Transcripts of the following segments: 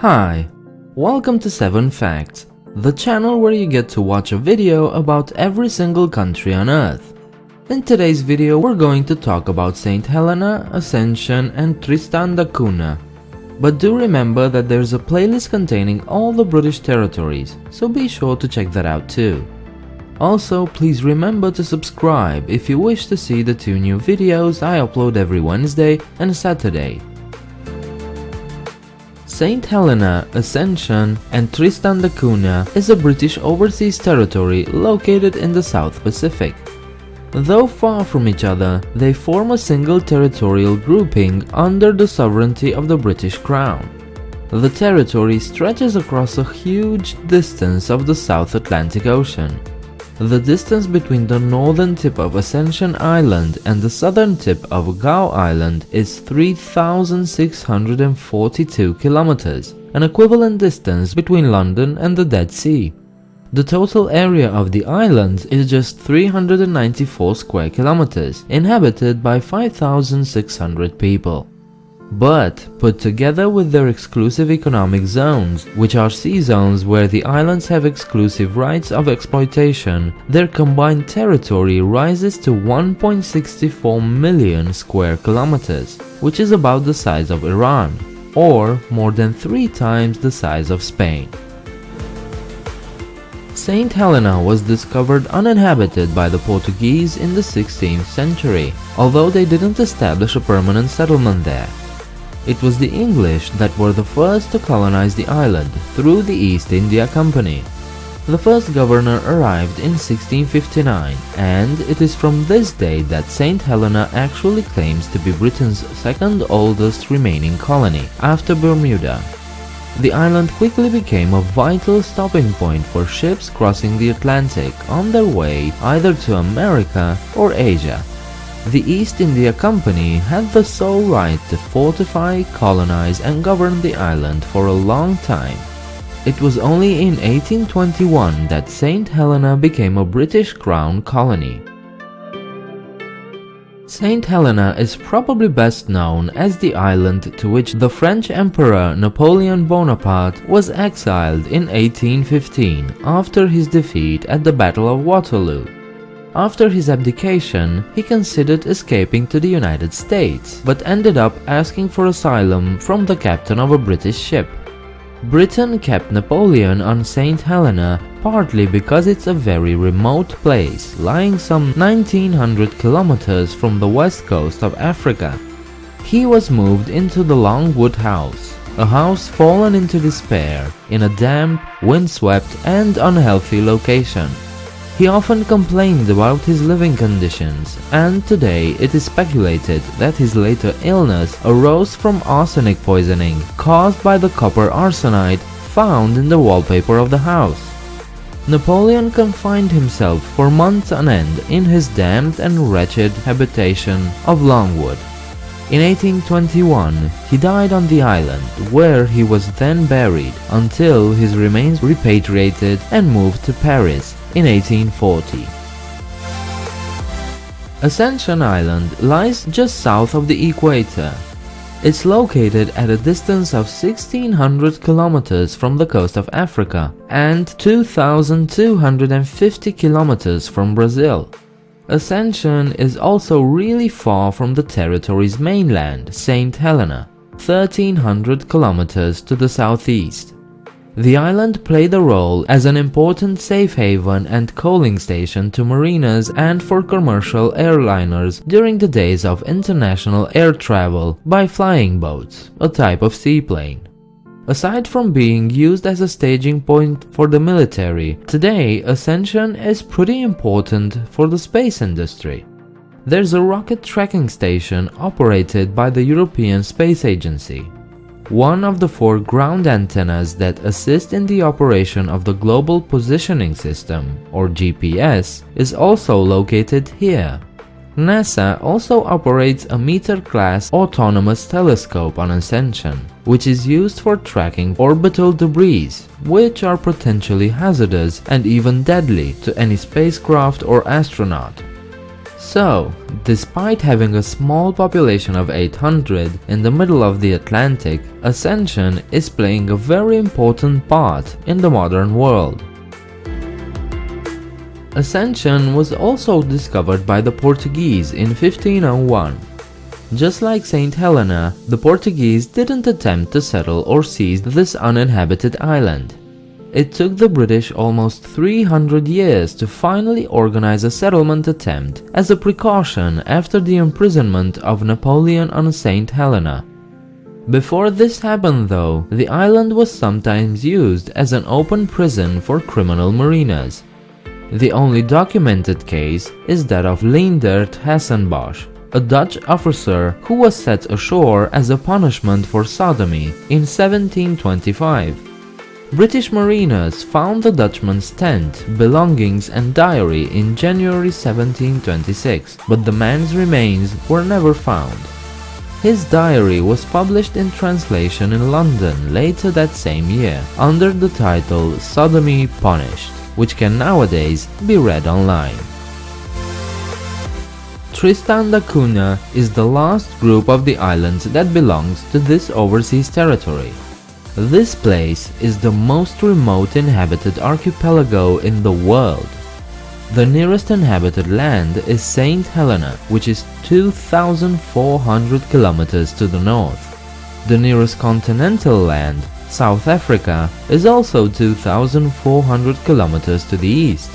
Hi, welcome to 7 Facts, the channel where you get to watch a video about every single country on Earth. In today's video we're going to talk about St Helena, Ascension and Tristan da Cunha. But do remember that there's a playlist containing all the British territories, so be sure to check that out too. Also, please remember to subscribe if you wish to see the 2 new videos I upload every Wednesday and Saturday. St Helena, Ascension and Tristan da Cunha is a British overseas territory located in the South Pacific. Though far from each other, they form a single territorial grouping under the sovereignty of the British Crown. The territory stretches across a huge distance of the South Atlantic Ocean. The distance between the northern tip of Ascension Island and the southern tip of Gough Island is 3,642 kilometers, an equivalent distance between London and the Dead Sea. The total area of the islands is just 394 square kilometers, inhabited by 5,600 people. But, put together with their exclusive economic zones, which are sea zones where the islands have exclusive rights of exploitation, their combined territory rises to 1.64 million square kilometers, which is about the size of Iran, or more than 3 times the size of Spain. St Helena was discovered uninhabited by the Portuguese in the 16th century, although they didn't establish a permanent settlement there. It was the English that were the first to colonize the island through the East India Company. The first governor arrived in 1659, and it is from this date that St Helena actually claims to be Britain's second oldest remaining colony, after Bermuda. The island quickly became a vital stopping point for ships crossing the Atlantic on their way either to America or Asia. The East India Company had the sole right to fortify, colonize and govern the island for a long time. It was only in 1821 that St Helena became a British Crown colony. St Helena is probably best known as the island to which the French Emperor Napoleon Bonaparte was exiled in 1815 after his defeat at the Battle of Waterloo. After his abdication, he considered escaping to the United States, but ended up asking for asylum from the captain of a British ship. Britain kept Napoleon on St Helena partly because it's a very remote place, lying some 1900 kilometers from the west coast of Africa. He was moved into the Longwood House, a house fallen into despair in a damp, windswept and unhealthy location. He often complained about his living conditions, and today it is speculated that his later illness arose from arsenic poisoning caused by the copper arsenide found in the wallpaper of the house. Napoleon confined himself for months on end in his damp and wretched habitation of Longwood. In 1821, he died on the island, where he was then buried until his remains repatriated and moved to Paris in 1840. Ascension Island lies just south of the equator. It's located at a distance of 1,600 kilometers from the coast of Africa and 2,250 kilometers from Brazil. Ascension is also really far from the territory's mainland, St Helena, 1,300 kilometers to the southeast. The island played a role as an important safe haven and coaling station to mariners and for commercial airliners during the days of international air travel by flying boats, a type of seaplane. Aside from being used as a staging point for the military, today Ascension is pretty important for the space industry. There's a rocket tracking station operated by the European Space Agency. One of the 4 ground antennas that assist in the operation of the Global Positioning System, or GPS, is also located here. NASA also operates a meter-class autonomous telescope on Ascension, which is used for tracking orbital debris, which are potentially hazardous and even deadly to any spacecraft or astronaut. So, despite having a small population of 800 in the middle of the Atlantic, Ascension is playing a very important part in the modern world. Ascension was also discovered by the Portuguese in 1501. Just like St Helena, the Portuguese didn't attempt to settle or seize this uninhabited island. It took the British almost 300 years to finally organize a settlement attempt as a precaution after the imprisonment of Napoleon on St Helena. Before this happened though, the island was sometimes used as an open prison for criminal mariners. The only documented case is that of Leendert Hassenbosch, a Dutch officer who was set ashore as a punishment for sodomy in 1725. British mariners found the Dutchman's tent, belongings and diary in January 1726, but the man's remains were never found. His diary was published in translation in London later that same year, under the title Sodomy Punished, which can nowadays be read online. Tristan da Cunha is the last group of the islands that belongs to this overseas territory. This place is the most remote inhabited archipelago in the world. The nearest inhabited land is St Helena, which is 2,400 kilometers to the north. The nearest continental land, South Africa, is also 2,400 kilometers to the east.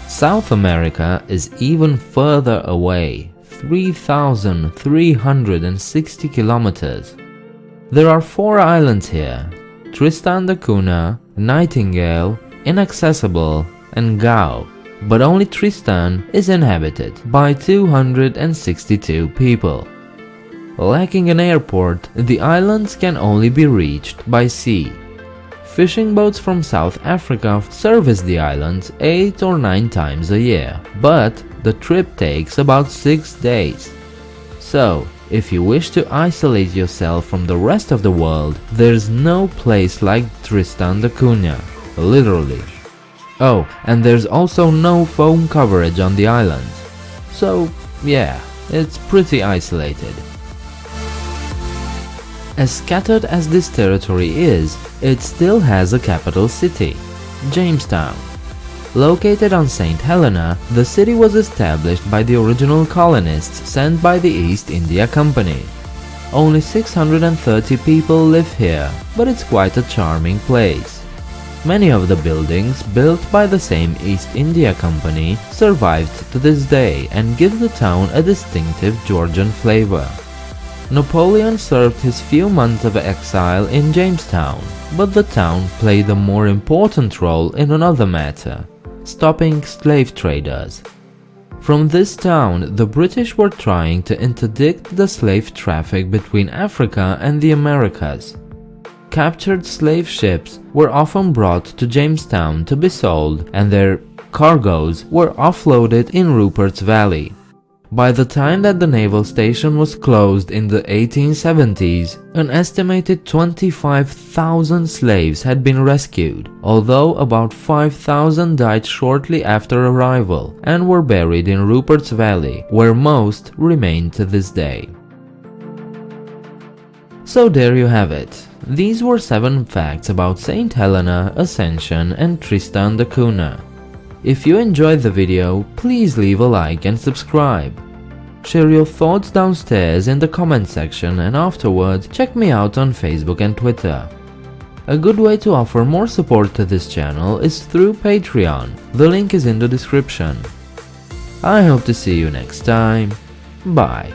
South America is even further away, 3,360 kilometers. There are 4 islands here: Tristan da Cunha, Nightingale, Inaccessible, and Gao, but only Tristan is inhabited by 262 people. Lacking an airport, the islands can only be reached by sea. Fishing boats from South Africa service the islands 8 or 9 times a year, but the trip takes about 6 days. So, if you wish to isolate yourself from the rest of the world, there's no place like Tristan da Cunha, literally. Oh, and there's also no phone coverage on the island. So, yeah, it's pretty isolated. As scattered as this territory is, it still has a capital city, Jamestown. Located on St Helena, the city was established by the original colonists sent by the East India Company. Only 630 people live here, but it's quite a charming place. Many of the buildings built by the same East India Company survived to this day and give the town a distinctive Georgian flavor. Napoleon served his few months of exile in Jamestown, but the town played a more important role in another matter: stopping slave traders. From this town, the British were trying to interdict the slave traffic between Africa and the Americas. Captured slave ships were often brought to Jamestown to be sold, and their cargoes were offloaded in Rupert's Valley. By the time that the naval station was closed in the 1870s, an estimated 25,000 slaves had been rescued, although about 5,000 died shortly after arrival and were buried in Rupert's Valley, where most remain to this day. So there you have it. These were 7 facts about St Helena, Ascension, and Tristan da Cunha. If you enjoyed the video, please leave a like and subscribe. Share your thoughts downstairs in the comment section, and afterwards check me out on Facebook and Twitter. A good way to offer more support to this channel is through Patreon. The link is in the description. I hope to see you next time. Bye.